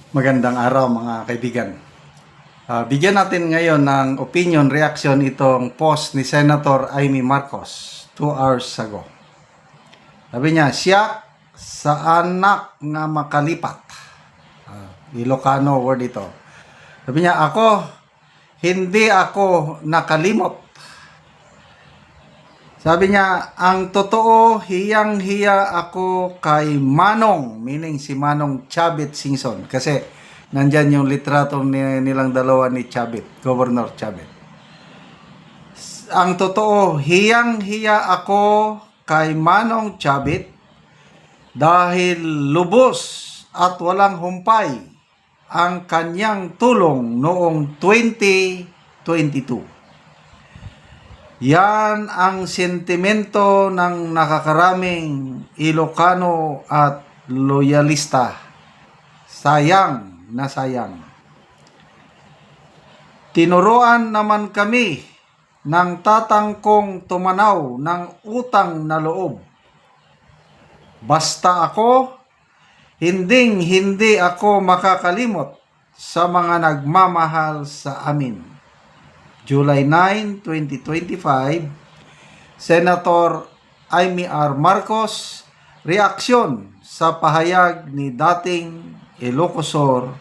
Magandang araw mga kaibigan. Bigyan natin ngayon ng opinion, reaction itong post ni Senator Amy Marcos 2 hours ago. Sabi niya, siya sa anak nga makalipat. Ilocano word ito. Sabi niya, hindi ako nakalimot. Sabi niya, ang totoo, hiyang-hiya ako kay Manong, meaning si Manong Chavit Singson. Kasi nandyan yung litrato nilang dalawa ni Chavit, Governor Chavit. Ang totoo, hiyang-hiya ako kay Manong Chavit dahil lubos at walang humpay ang kanyang tulong noong 2022. Yan ang sentimento ng nakakaraming Ilocano at loyalista. Sayang na sayang. Tinuruan naman kami ng tatang kong tumanaw ng utang na loob. Basta ako, hindi ako makakalimot sa mga nagmamahal sa amin. July 9, 2025, Senator Amy R. Marcos, reaksyon sa pahayag ni dating Ilocosur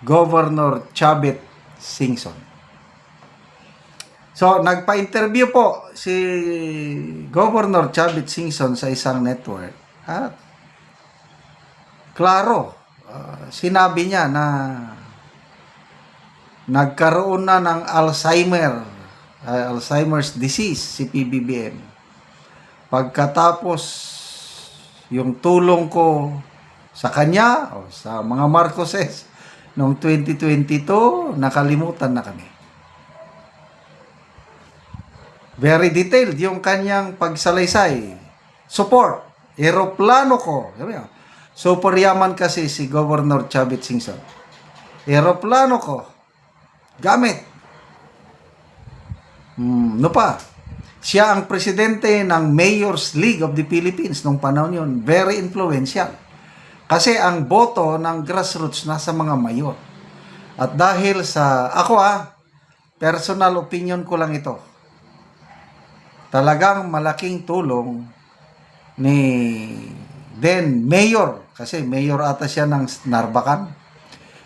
Governor Chavit Singson. So, nagpa-interview po si Governor Chavit Singson sa isang network at klaro, sinabi niya na nagkaroon na ng Alzheimer's disease si PBBM. Pagkatapos yung tulong ko sa kanya o sa mga Marcoses noong 2022, nakalimutan na kami. Very detailed yung kanyang pagsalaysay. Support, eroplano ko. Super yaman kasi si Governor Chavit Singson. Eroplano ko gamit. No pa? Siya ang presidente ng Mayor's League of the Philippines nung panahon yun. Very influential. Kasi ang boto ng grassroots nasa mga mayor. At dahil sa, personal opinion ko lang ito. Talagang malaking tulong ni then Mayor, kasi Mayor ata siya ng Narbacan.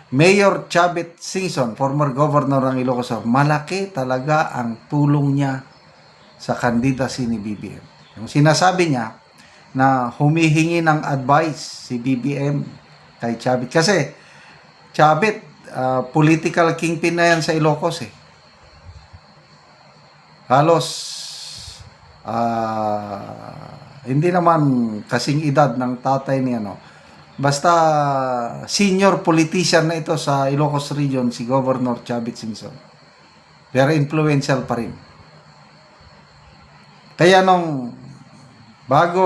Mayor Chavit Singson, former governor ng Ilocos, malaki talaga ang tulong niya sa candidacy ni BBM. Yung sinasabi niya na humihingi ng advice si BBM kay Chavit. Kasi Chavit, political kingpin na yan sa Ilocos eh. Halos hindi naman kasing edad ng tatay ni basta senior politician na ito sa Ilocos Region, si Governor Chavit Singson. Very influential pa rin. Kaya nung bago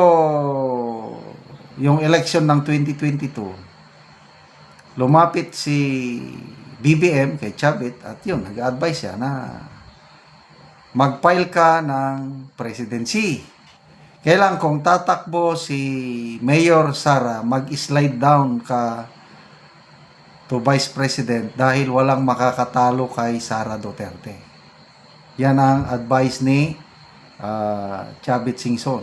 yung election ng 2022, lumapit si BBM kay Chavit at yun, nag-advise siya na mag-file ka ng presidency. Kailan kung tatakbo si Mayor Sara, mag-slide down ka to Vice President dahil walang makakatalo kay Sara Duterte. Yan ang advice ni Chavit Singson.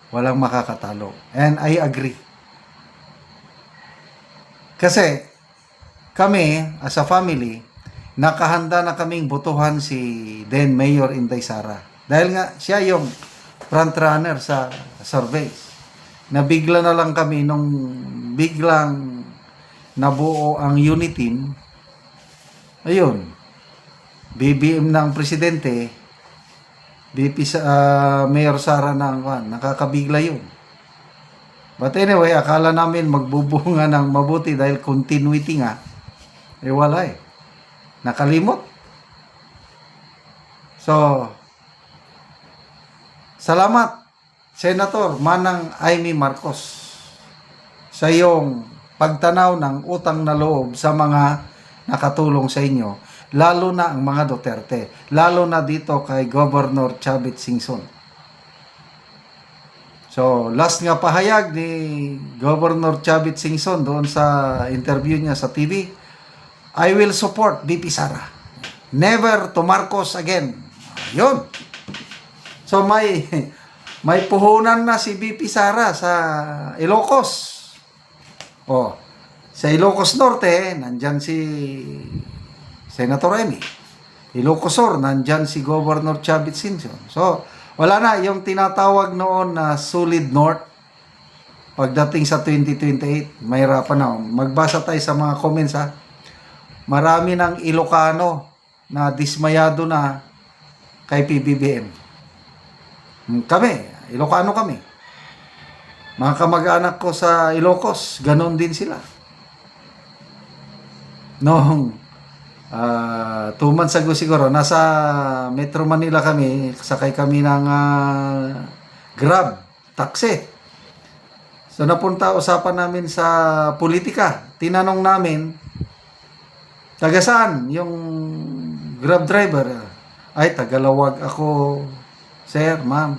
Walang makakatalo. And I agree. Kasi kami, as a family, nakahanda na kaming botohan si then Mayor Inday Sara. Dahil nga siya yung frontrunner sa surveys. Nabigla na lang kami nung biglang nabuo ang unit team. Ayun. BBM ng presidente, Mayor Sara ng nakakabigla yun. But anyway, akala namin magbubunga ng mabuti dahil continuity nga. Wala eh. Nakalimot. So, salamat, Senator Manang Amy Marcos, sa iyong pagtanaw ng utang na loob sa mga nakatulong sa inyo, lalo na ang mga Duterte, lalo na dito kay Governor Chavit Singson. So, last nga pahayag ni Governor Chavit Singson doon sa interview niya sa TV, I will support VP Sara. Never to Marcos again. Yun. So, may puhunan na si VP Sara sa Ilocos. Oh, sa Ilocos Norte, nandyan si Senator Amy. Ilocos Sur, nandyan si Governor Chavit Singson. So, wala na yung tinatawag noon na Solid North. Pagdating sa 2028, mahirapan na. Magbasa tayo sa mga comments ha. Marami ng Ilocano na dismayado na kay PBBM. Kami, Ilocano kami. Mga kamag-anak ko sa Ilocos, ganon din sila. Noong 2 months ago siguro, nasa Metro Manila kami, sakay kami ng Grab, taxi. So napunta usapan namin sa politika. Tinanong namin, taga saan yung Grab driver? Ay, Tagalawag ako, sir, ma'am.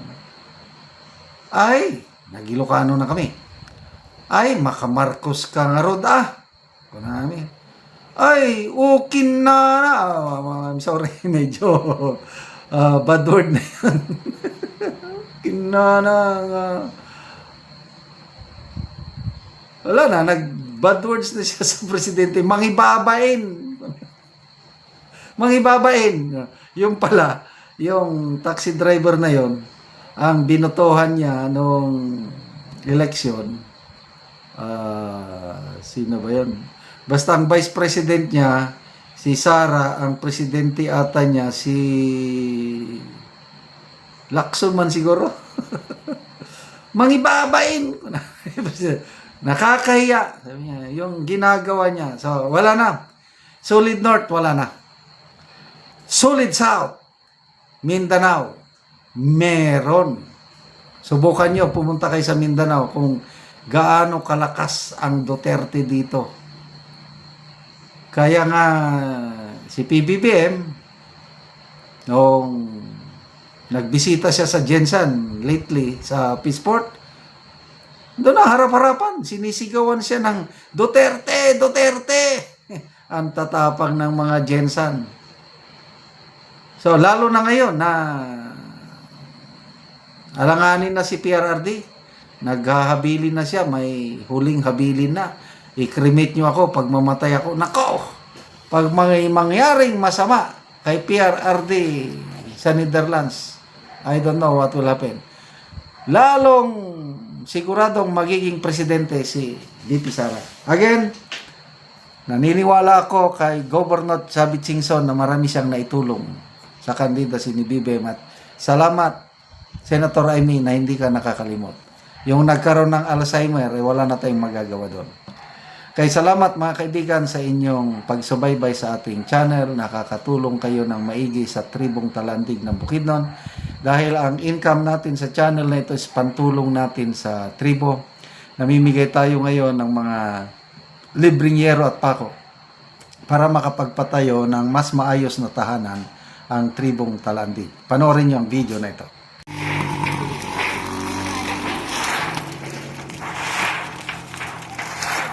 Ay, nag-Ilocano na kami. Ay, makamarcos ka nga rod Kung namin. Ay, okay na. I'm sorry, medyo bad word na yan. Wala na, nag-bad words na siya sa presidente. Mangibabain. Yung pala, yung taxi driver na yon, ang binotohan niya nung election, sino ba yun? Basta ang vice president niya, si Sara, ang presidente ata niya, si Lacson man siguro. Mangibabain. Nakakahiya. Sabi niya, yung ginagawa niya. So, wala na. Solid North, wala na. Solid South, Mindanao, meron. Subukan nyo, pumunta kayo sa Mindanao kung gaano kalakas ang Duterte dito. Kaya nga si PBBM, nung nagbisita siya sa Jensen lately sa Peaceport, doon na harap-harapan, sinisigawan siya ng Duterte, Duterte. Ang tatapang ng mga Jensen. So lalo na ngayon na alanganin na si PRRD, naghahabilin na siya, may huling habilin na. I-cremate nyo ako pag mamatay ako. Nako! Pag mangyaring masama kay PRRD sa Netherlands, I don't know what will happen. Lalong siguradong magiging presidente si VP Sara. Again, naniniwala ako kay Governor Chavit Singson na marami siyang naitulong sa candidacy ni BBM. At salamat, Senator Amy, na hindi ka nakakalimot. Yung nagkaroon ng Alzheimer, wala na tayong magagawa doon. Kaya salamat mga kaibigan sa inyong pagsubaybay sa ating channel. Nakakatulong kayo ng maigi sa Tribong Talandig ng Bukidnon. Dahil ang income natin sa channel na ito is pantulong natin sa tribo. Namimigay tayo ngayon ng mga libreng yero at pako para makapagpatayo ng mas maayos na tahanan ang Tribong Talandig. Panoorin niyo ang video na ito.